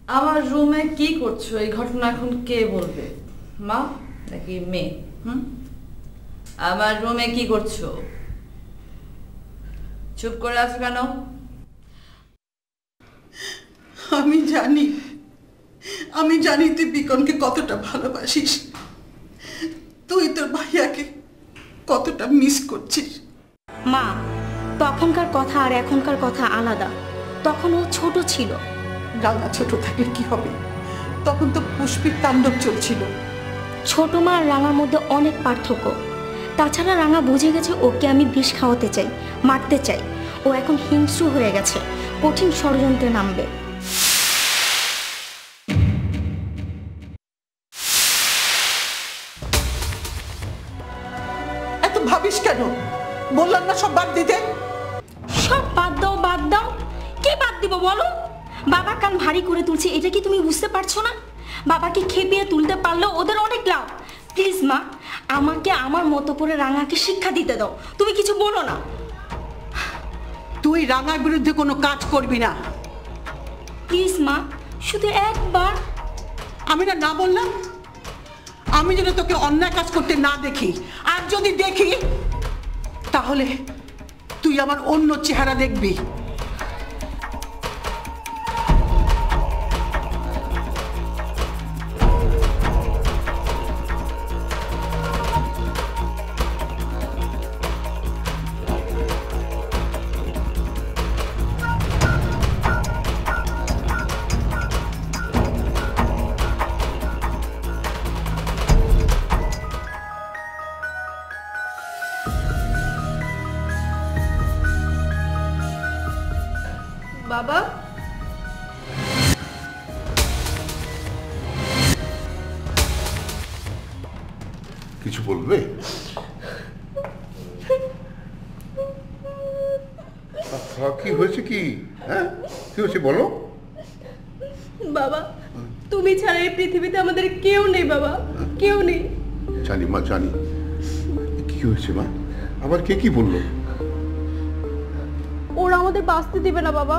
আমার রুমে কি করছো? এই ঘটনা এখন কে বলবে? মা নাকি মেয়ে? আমার রুমে কি করছো? চুপ করে আছো কেন? আমি জানি তুই বিকনকে কতটা ভালোবাসিস, তুই তোর ভাইয়াকে কতটা মিস করছিস। মা, তখনকার কথা আর এখনকার কথা আলাদা। তখন ও ছোট ছিল। রাঙা ছোট থাকলে কি হবে? তখন তো পুষ্পির তাণ্ডব চলছিল। ছোট মা আর রাঙার মধ্যে অনেক পার্থক্য। তাছাড়া রাঙা বুঝে গেছে ওকে আমি বিষ খাওয়াতে চাই, মারতে চাই। ও এখন হিংস্র হয়ে গেছে, কঠিন ষড়যন্ত্রে নামবে। এত ভাবিস কেন? বললাম না সব বাদ দিতে। সব বাদ দাও, বাদ দাও। কি বাদ দিব বলো? বাবার কান ভারী করে তুলছে, এটা কি তুমি বুঝতে পারছো না? বাবাকে খেপিয়ে তুলতে পারলেও ওদের অনেক লাভ। প্লিজ মা, আমাকে আমার মতো করে রাঙাকে শিক্ষা দিতে দাও। তুমি কিছু বলো না। তুই রাঙার বিরুদ্ধে কোনো কাজ করবি না। প্লিজ মা, শুধু একবার। আমি না বললাম? আমি যেন তোকে অন্যায় কাজ করতে না দেখি, আর যদি দেখি তাহলে তুই আমার অন্য চেহারা দেখবি। বাবা, কিছু বলবে? কি হয়েছে? কি হ্যাঁ কি হয়েছে বলো? বাবা, তুমি ছাড়া এই পৃথিবীতে আমাদের কেউ নেই বাবা, কেউ নেই। জানি মা, জানি। কি হয়েছে মা? আবার কে কি বললো? ওরা আমাদের বাঁচতে দিবে না বাবা।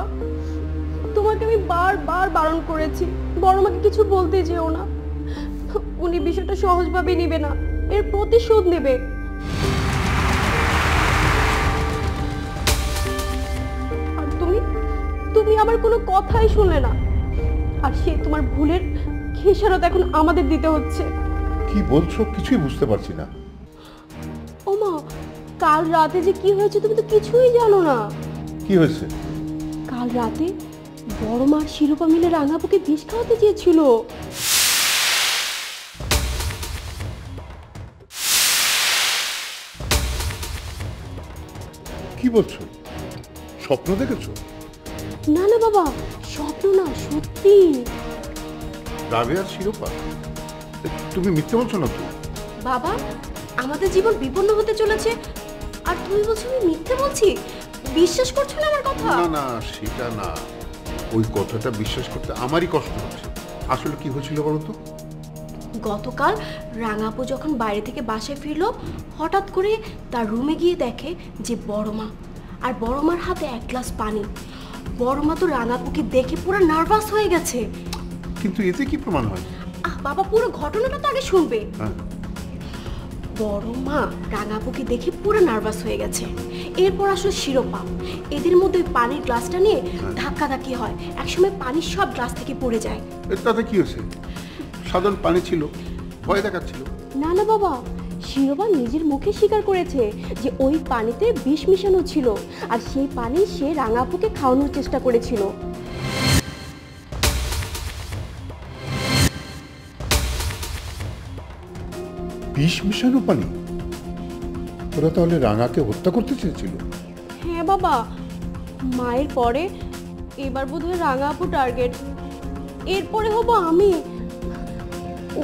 তোমাকে আমি বারবার বারণ করেছি, বড় মাকে কিছু বলতে যেও না। উনি বিষয়টা সহজভাবে নিবে না, এর প্রতিশোধ নেবে। আর তুমি আমার কোনো কথাই শুনলে না, আর সে তোমার ভুলের খেসারত এখন আমাদের দিতে হচ্ছে। কি বলছো? কিছুই বুঝতে পারছি না। ও মা, কাল রাতে যে কি হয়েছে তুমি তো কিছুই জানো না। কি হয়েছে? কাল রাতে বড় মা শিরোপা মিলে রাঙাপুকে বিষ খাওয়াতে চেয়েছিল। কি বলছো? স্বপ্ন দেখেছো? না না বাবা, স্বপ্ন না, সত্যি। রাবেয়ার শিরোপা? তুমি মিথ্যে বলছো না তো? বাবা, আমাদের জীবন বিপন্ন হতে চলেছে আর তুমি বলছো আমি মিথ্যে বলছি? বিশ্বাস করছো না আমার কথা? না না, সেটা না। ওই কথাটা বিশ্বাস করতে আমারই কষ্ট হচ্ছে। আসলে কি হয়েছিল বলো তো? গতকাল রাঙাপু যখন বাইরে থেকে বাসায় ফিরলো, হঠাৎ করে তার রুমে গিয়ে দেখে যে বড় মা, আর বড় মার হাতে এক গ্লাস পানি। বড় মা তো রাঙাপুকে দেখে পুরো নার্ভাস হয়ে গেছে। কিন্তু এতে কি প্রমাণ হয়? বাবা, পুরো ঘটনাটা তো আগে শুনবে। হ্যাঁ। বড় মা রাঙাপুকে দেখে পুরো নার্ভাস হয়ে গেছে। এরপর আসলে শিরোপা, এদের মধ্যে পানির গ্লাসটা নিয়ে ধাক্কাধাক্কি হয়। একসময় পানি সব গ্লাস থেকে পড়ে যায়। তাতে কি হয়েছে? সাধারণ পানি ছিল, ভয় দেখাচ্ছিল। না না বাবা, শিরোপা নিজের মুখে স্বীকার করেছে যে ওই পানিতে বিষ মিশানো ছিল, আর সেই পানি সে রাঙাপুকে খাওয়ানোর চেষ্টা করেছিল। বিষ মিশানো পানি? ওরা তাহলে রাঙাকে হত্যা করতে চেয়েছিল? হ্যাঁ বাবা, মায়ের পরে এবার বোধহয় রাঙাপু টার্গেট, এরপরে হবো আমি।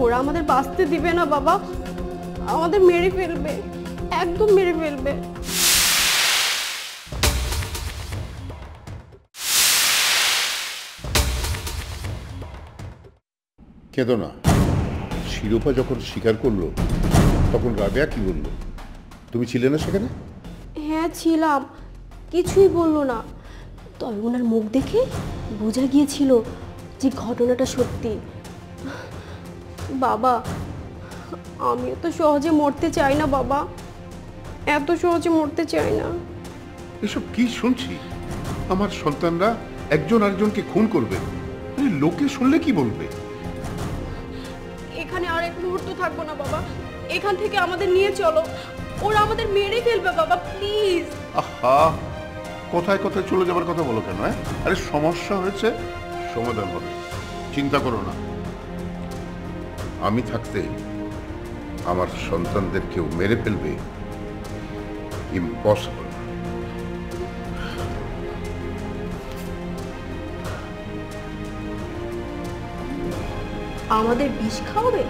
ওরা আমাদের বাঁচতে দিবে না বাবা, আমাদের মেরে ফেলবে, একদম মেরে ফেলবে। কেঁদো না। শিরোপা যখন স্বীকার করলো তখন রাবেয়া কি বললো? তুমি ছিলে না সেখানে? হ্যাঁ ছিলাম, কিছুই বললো না। তবে ওনার মুখ দেখে বোঝা গিয়েছিল যে ঘটনাটা সত্যি। বাবা, আমিও তো সহজে মরতে চাই না বাবা, এত সহজে মরতে চাই না। এসব কি শুনছি? আমার সন্তানরা একজন আরেকজনকে খুন করবে, লোকে শুনলে কি বলবে? এখানে আর এক মুহূর্ত থাকবো না বাবা, এখান থেকে আমাদের নিয়ে চলো, ওরা আমাদের মেরে ফেলবে বাবা, প্লিজ। আহা, কোথায় কোথায় চলে যাবার কথা বলো কেন? আরে সমস্যা হয়েছে, সমাধান হবে, চিন্তা করো না। আমি থাকতে আমার সন্তানদের কেউ মেরে ফেলবে, ইম্পসিবল। আমাদের বিষ খাওয়াবে?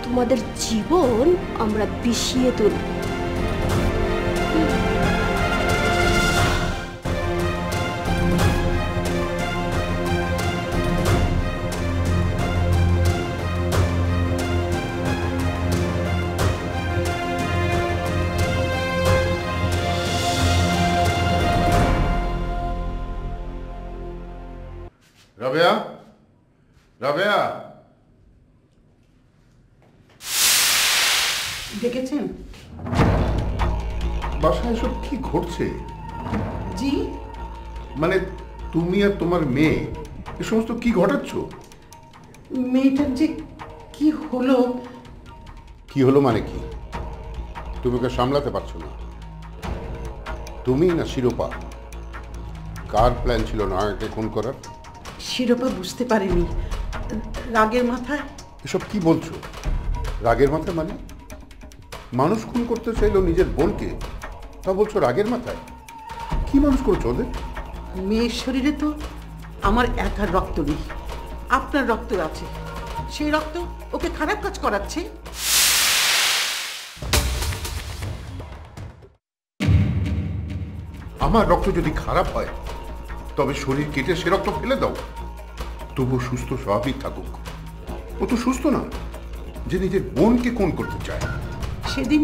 তোমাদের জীবন আমরা বিষিয়ে তুলব। রাবেয়া, রাবেয়া, দেখেছেন বাসায় এসব কি ঘটছে? জি? মানে তুমি আর তোমার মেয়ে এ সমস্ত কি ঘটাচ্ছ? মেয়েটার যে কি হলো। কি হলো মানে কি? তুমি ওকে সামলাতে পারছো না? তুমি না শিরোপা? কার প্ল্যান ছিল নায়ককে খুন করার? শিরোপা বুঝতে পারেনি, রাগের মাথায়। এসব কি বলছো? রাগের মাথায় মানে? মানুষ খুন করতে চাইলো নিজের বোনকে, তা বলছো রাগের মাথায়? কি মানুষ করছো ওদের? মেয়ের শরীরে তো আমার একার রক্ত নেই, আপনার রক্ত আছে। সেই রক্ত ওকে খারাপ কাজ করাচ্ছে। আমার রক্ত যদি খারাপ হয় তবে শরীর কেটে সে রক্ত ফেলে দাও, তবু সুস্থ স্বাভাবিক থাকুক। ও তো সুস্থ না যে নিজের বোনকে খুন করতে চায়। সেদিন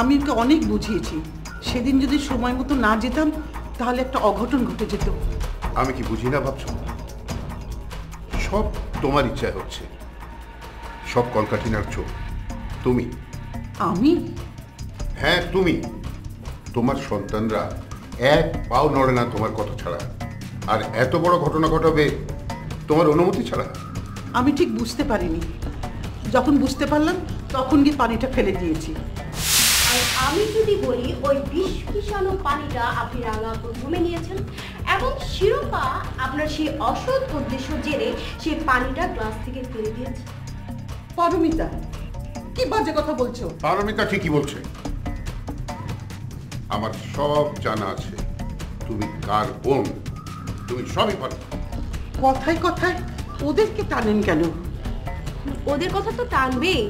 আমি ওকে অনেক বুঝিয়েছি, সেদিন যদি সময় মতো না যেতাম তাহলে একটা অঘটন ঘটে যেত। আমি কি বুঝি না ভাবছো? সব তোমার ইচ্ছায় হচ্ছে, সব কলকাঠি নাড়ছো তুমি। আমি? হ্যাঁ তুমি। তোমার সন্তানরা এক পাও নড়ে না তোমার কথা ছাড়া, আর এত বড় ঘটনা ঘটাবে তোমার অনুমতি ছাড়া। আমি ঠিক বুঝতে পারিনি, যখন বুঝতে পারলাম তখন গিয়ে পানিটা ফেলে দিয়েছি। আর আমি যদি বলি ওই বিষ মিশানো পানিটা আপনি রাঙাপুর রুমে নিয়েছেন এবং শিরোপা আপনার সেই অসৎ উদ্দেশ্য জেনে সেই পানিটা গ্লাস থেকে ফেলে দিয়েছে। পারমিতা, কি বাজে কথা বলছো? পারমিতা ঠিকই বলছে। আমার সব জানা আছে তুমি কার বোন, তুমি সবই পারো। কথায় কথায় ওদেরকে টানেন কেন? ওদের কথা তো টানবেই,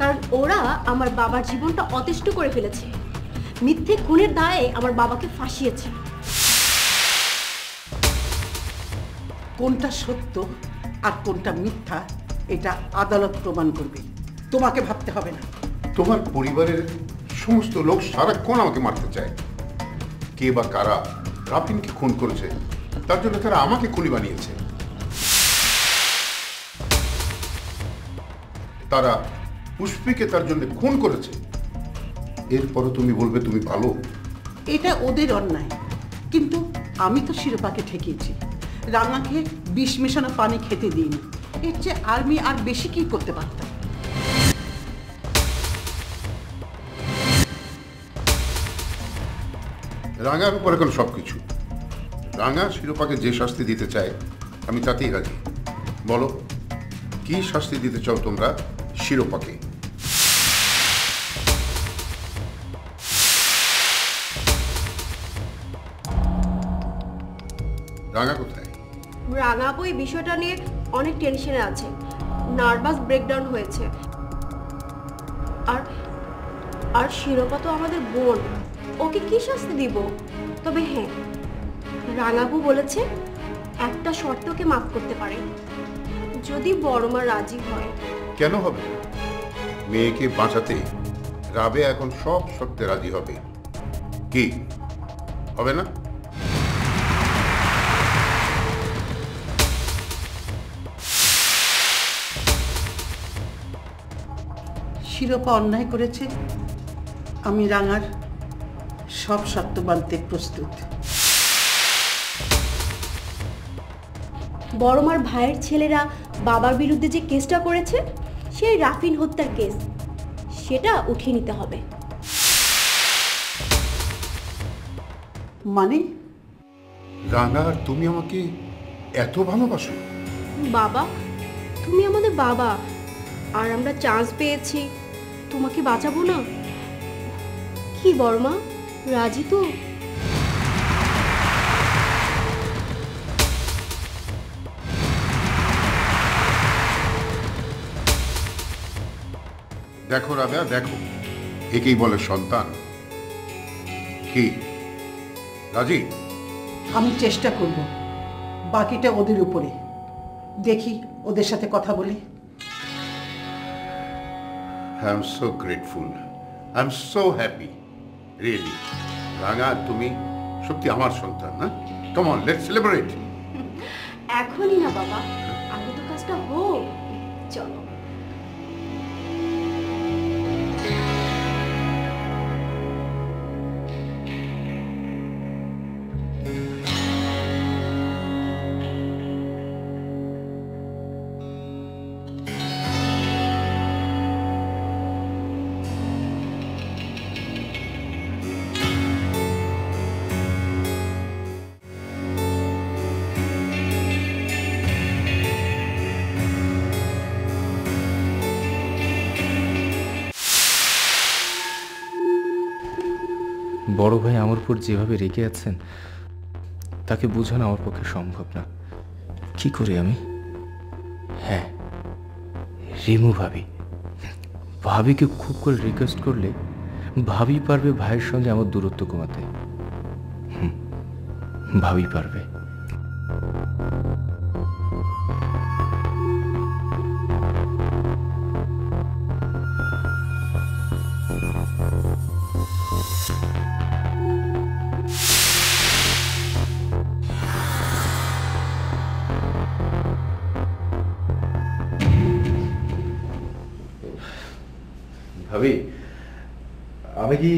কারণ ওরা আমার বাবার জীবনটা অতিষ্ঠ করে ফেলেছে, মিথ্যে খুনের দায়ে আমার বাবাকে ফাঁসিয়েছে। কোনটা সত্য আর কোনটা মিথ্যা এটা আদালত প্রমাণ করবে, তোমাকে ভাবতে হবে না। তোমার পরিবারের সমস্ত লোক সারাক্ষণ আমাকে মারতে চায়। কে বা কারা রাফিনকে খুন করেছে তার জন্য তারা আমাকে খুনি বানিয়েছে। তারা পুষ্পিকে তার জন্য খুন করেছে, এরপরও তুমি বলবে তুমি ভালো? এটা ওদের অন্যায়, কিন্তু আমি তো শিরোপাকে ঠেকিয়েছি, রাঙাকে বিষ মেশানো পানি খেতে দিইনি। এর চেয়ে আর্মি আর বেশি কি করতে পারতাম? রাঙার উপর এখন সবকিছু। রাঙা শিরোপাকে যে শাস্তি দিতে চায় আমি তাতেই রাজি। বলো কি শাস্তি দিতে চাও তোমরা শিরোপাকে? রাঙা কোথায়? রাঙাবু এই বিষয়টা নিয়ে অনেক টেনশনে আছে, নার্ভাস ব্রেকডাউন হয়েছে। আর আর শিরোপা তো আমাদের বোন, ওকে কি শাস্তি দিব? তবে হ্যাঁ, রাঙাবু বলেছে একটা শর্তে ওকে মাফ করতে পারে, যদি বড় মা রাজি হয়। কেন হবে? মেয়েকে বাঁচাতে রাবে এখন সব শর্তে রাজি হবে। কি হবে না? শিরোপা অন্যায় করেছে, আমি রাঙার সব শর্ত মানতে প্রস্তুত। বড়মার ভাইয়ের ছেলেরা বাবার বিরুদ্ধে যে কেসটা করেছে, সেই রাফিন হত্যার কেস, সেটা উঠিয়ে নিতে হবে। মানে রাঙা, তুমি আমাকে এত ভালোবাসো? বাবা, তুমি আমাদের বাবা, আর আমরা চান্স পেয়েছি, তোমাকে বাঁচাবো না? কি বড়মা, রাজি তো? দেখো রাবেয়া, দেখো, একেই বলে সন্তান। কি রাজি? আমি চেষ্টা করব, বাকিটা ওদের উপরে। দেখি ওদের সাথে কথা বলি। I am so grateful. I am so happy. Really. রাঙা, তুমি সত্যি আমার সন্তান, না? Come on, let's celebrate. এখনই না বাবা, আগে তো কাজটা হোক। চলো। বড় ভাই আমার উপর যেভাবে রেগে আছেন, তাকে বোঝানো আমার পক্ষে সম্ভব না। কি করে আমি? হ্যাঁ, রিমু ভাবিকে খুব করে রিকোয়েস্ট করলে ভাবি পারবে ভাইয়ের সঙ্গে আমার দূরত্ব কমাতে। ভাবি পারবে। ভাবি, আমি কি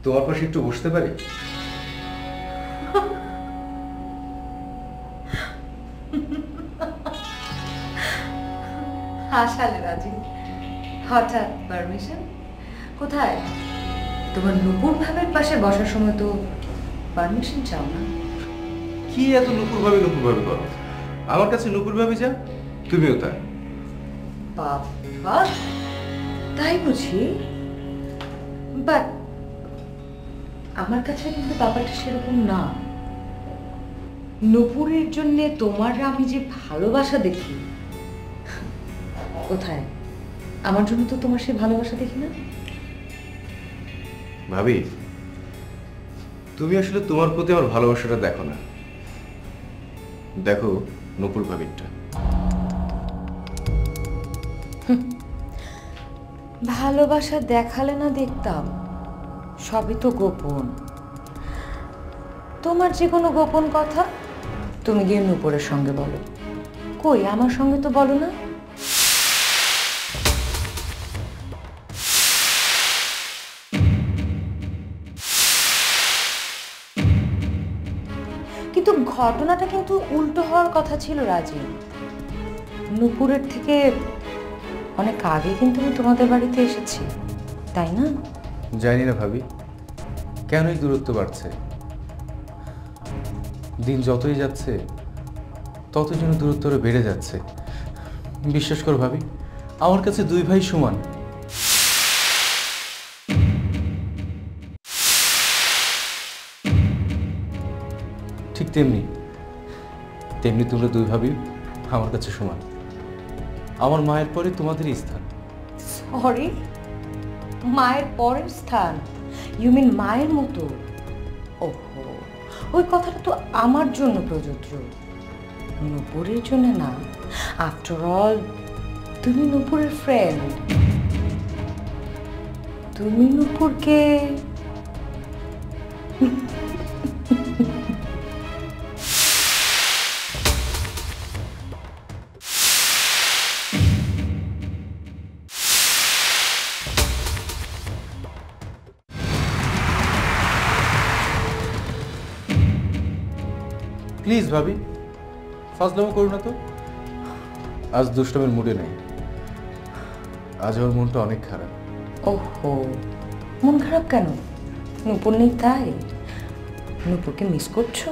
তোমার পাশে একটু বসতে পারি? হাসালে রাজি, হঠাৎ পারমিশন? কোথায়? তোমার নুপুর ভাবের পাশে বসার সময় তো পারমিশন চাও না? কি এত নুপুর ভাবে করো? আমার কাছে নুপুর ভাবি যা, তুমিও তাই। বাবা, তাই বুঝি? বাট আমার কাছে কিন্তু ব্যাপারটা সেরকম না। নুপুরের জন্য তোমার আমি যে ভালোবাসা দেখি, কোথায়? আমার জন্য তো তোমার সে ভালোবাসা দেখি না। ভাবি, তুমি আসলে তোমার প্রতি আমার ভালোবাসাটা দেখো না, দেখো নুপুর ভাবিরটা। ভালোবাসা দেখালে না দেখতাম, সবই তো গোপন। তোমার যে কোনো গোপন কথা তুমি গিয়ে নুপুরের সঙ্গে বলো। কই, আমার সঙ্গে তো বলো না। কিন্তু ঘটনাটা কিন্তু উল্টো হওয়ার কথা ছিল রাজি। নুপুরের থেকে অনেক আগে কিন্তু আমি তোমাদের বাড়িতে এসেছি, তাই না? জানি না ভাবি, কেনই দূরত্ব বাড়ছে। দিন যতই যাচ্ছে ততই যেন দূরত্ব বেড়ে যাচ্ছে। বিশ্বাস করো ভাবি, আমার কাছে দুই ভাই সমান। ঠিক তেমনি তোমরা দুই ভাবি আমার কাছে সমান। আমার মায়ের পরে তোমাদেরই স্থান। সরি, মায়ের পরের স্থান? ইউ মিন মায়ের মতো? ওহো, ওই কথাটা তো আমার জন্য প্রযোজ্য, নুপুরের জন্য না। আফটার অল তুমি নুপুরের ফ্রেন্ড। তুমি নুপুরকে প্লিজ ভাবি, ফাজলামো করো না তো। আজ দুষ্টমের মুডে নেই, আজ ওর মনটা অনেক খারাপ। ওহো, মন খারাপ কেন? নূপুর নেই তাই? নূপুরকে মিস করছো?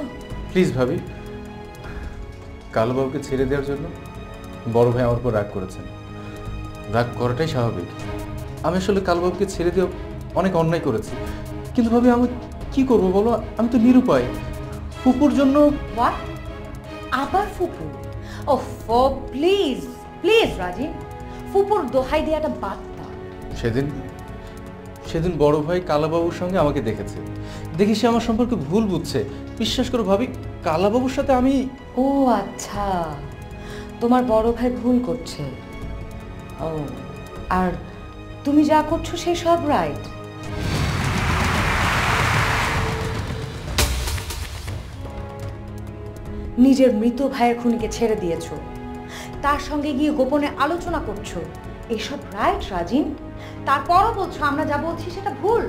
প্লিজ ভাবি, কালুবাবুকে ছেড়ে দেওয়ার জন্য বড় ভাই আমার উপর রাগ করেছেন। রাগ করাটাই স্বাভাবিক। আমি আসলে কালুবাবুকে ছেড়ে দিয়ে অনেক অন্যায় করেছি, কিন্তু ভাবি আমি কি করব বলো? আমি তো নিরুপায়। ফুপুর জন্য। হোয়াট? আবার ফুপু? ওফো, প্লিজ প্লিজ রাজীব, ফুপুর দোহাই দেওয়াটা বাদ দাও। সেদিন বড় ভাই কালাবাবুর সঙ্গে আমাকে দেখেছে, দেখি সে আমার সম্পর্কে ভুল বুঝছে। বিশ্বাস করো ভাবি, কালাবাবুর সাথে আমি। ও আচ্ছা, তোমার বড় ভাই ভুল করছে। ও, আর তুমি যা করছো সে সব রাইট। নিজের মৃত ভাইয়ের খুনিকে ছেড়ে দিয়েছো, তার সঙ্গে গিয়ে গোপনে আলোচনা করছো, এসব রাইট রাজিন। তারপরও বলছো আমরা যা বলছি সেটা ভুল।